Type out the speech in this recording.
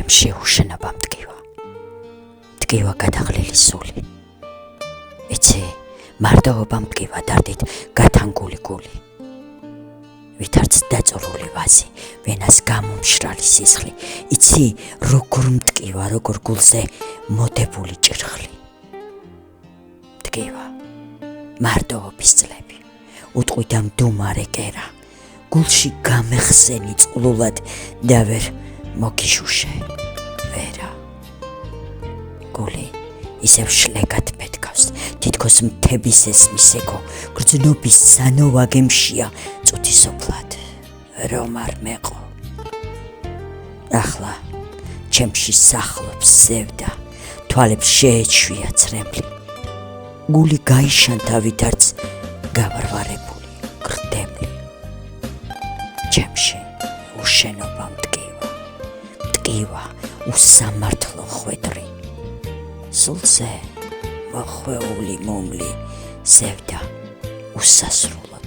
ჩემში უშენობა მტკივა გადაღლილი სული. იცი, მარტოობა მტკივა დარდით გათანგული გული. ვითარც დაწურული ვაზი, ვენას გამომშრალი სისხლი. იცი, როგორ მტკივა, როგორ გულზე მოდებული ჭირხლი. მტკივა, მარტოობის წლები, უტყვიდა მდუმარე კერა. გულში გამეხსენი წყლულად და ვერ მოგიშუშე ვერა. გული ისევ შლეგად მეთქავს, თითქოს მთების ესმის ეკო, გრძნობის სანოვაგემშია წუთისოფლად, რომ არ მეყო. ახლა ჩემში სახლობს ზევდა, თვალებს შეეჩვია ცრემლი. გული გაიშანთა ვითარც გავარვარებული გრდემლი. ჩემში უშენობა მტკივა, უსამართლო ხვედრი. სულზე მოხვეული მომლი ზევდა უსასრულო